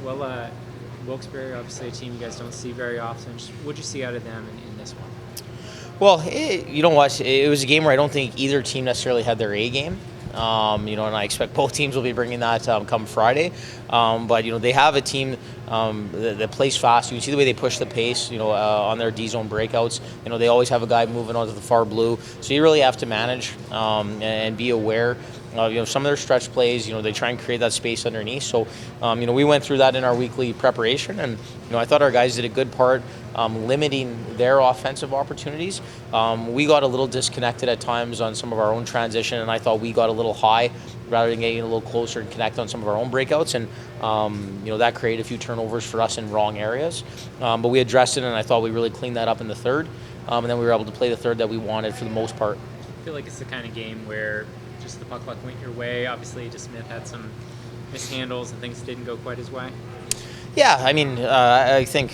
Well, Wilkes-Barre, obviously a team you guys don't see very often. What'd you see out of them in this one? Well, you know what? It was a game where I don't think either team necessarily had their A game. And I expect both teams will be bringing that come Friday. But they have a team that plays fast. You can see the way they push the pace. On their D zone breakouts. They always have a guy moving onto the far blue. So you really have to manage and be aware. Some of their stretch plays, they try and create that space underneath. So, we went through that in our weekly preparation, and I thought our guys did a good part limiting their offensive opportunities. We got a little disconnected at times on some of our own transition, and I thought we got a little high rather than getting a little closer and connect on some of our own breakouts, and that created a few turnovers for us in wrong areas. But we addressed it, and I thought we really cleaned that up in the third, and then we were able to play the third that we wanted for the most part. I feel like it's the kind of game where just the puck luck went your way. Obviously, DeSmith had some mishandles and things didn't go quite his way. Yeah, I think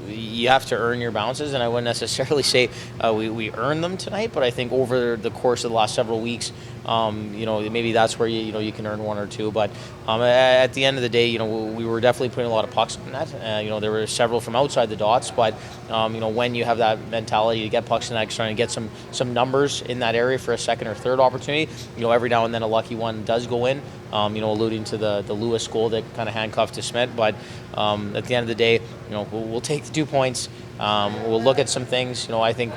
you have to earn your bounces, and I wouldn't necessarily say we earned them tonight, but I think over the course of the last several weeks, maybe that's where you can earn one or two. But at the end of the day, we were definitely putting a lot of pucks in net. There were several from outside the dots, but when you have that mentality to get pucks in net, trying to get some numbers in that area for a second or third opportunity, every now and then a lucky one does go in. Alluding to the Lewis goal that kind of handcuffed DeSmith. But at the end of the day, we'll take the 2 points. We'll look at some things. I think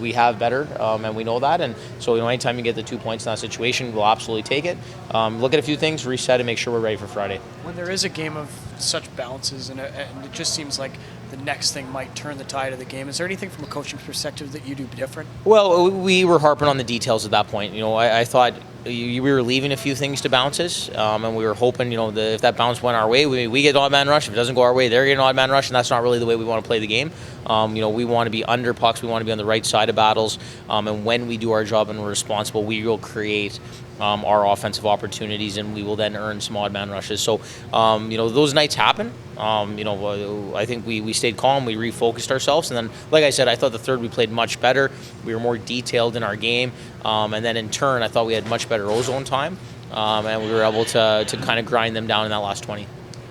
we have better, and we know that. And so, anytime you get the 2 points in that situation, we'll absolutely take it. Look at a few things, reset, and make sure we're ready for Friday. When there is a game of such bounces, and it just seems like the next thing might turn the tide of the game, is there anything from a coaching perspective that you do different? Well, we were harping on the details at that point. I thought we were leaving a few things to bounces, and we were hoping, if that bounce went our way, we get an odd man rush. If it doesn't go our way, they're getting an odd man rush, and that's not really the way we want to play the game. We want to be under pucks. We want to be on the right side of battles. And when we do our job and we're responsible, we will create our offensive opportunities, and we will then earn some odd man rushes. So, those nights happen. I think we stayed calm. We refocused ourselves. And then, like I said, I thought the third we played much better. We were more detailed in our game. And then in turn, I thought we had much better ozone time. And we were able to kind of grind them down in that last 20.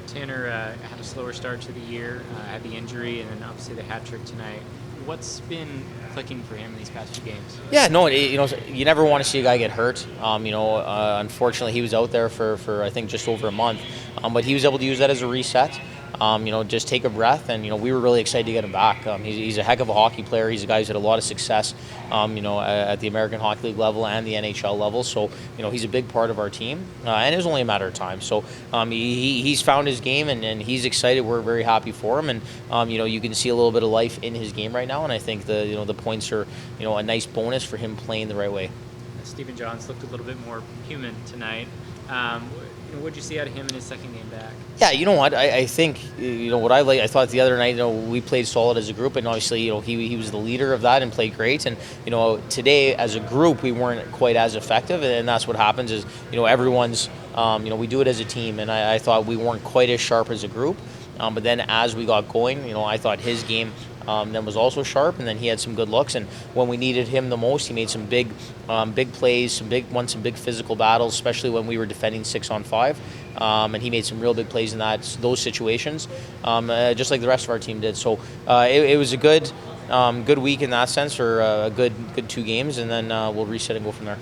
Tanner had a slower start to the year, had the injury, and then obviously the hat trick tonight. What's been clicking for him in these past few games? Yeah, no, you never want to see a guy get hurt. Unfortunately, he was out there for I think just over a month, but he was able to use that as a reset. Just take a breath, and we were really excited to get him back. He's a heck of a hockey player. He's a guy who's had a lot of success, at the American Hockey League level and the NHL level. So, he's a big part of our team, and it was only a matter of time. So, he's found his game, and he's excited. We're very happy for him, and you can see a little bit of life in his game right now. And I think the points are a nice bonus for him playing the right way. Stephen Johns looked a little bit more human tonight. What did you see out of him in his second game back? Yeah, you know what? I think what I like. I thought the other night, we played solid as a group, and obviously, he was the leader of that and played great. And today as a group, we weren't quite as effective, and that's what happens. Is everyone's, we do it as a team, and I thought we weren't quite as sharp as a group. But then as we got going, I thought his game then was also sharp, and then he had some good looks. And when we needed him the most, he made some big plays, won some big physical battles, especially when we were defending 6-on-5. And he made some real big plays in those situations, just like the rest of our team did. So it was a good week in that sense, or a good 2 games, and then we'll reset and go from there.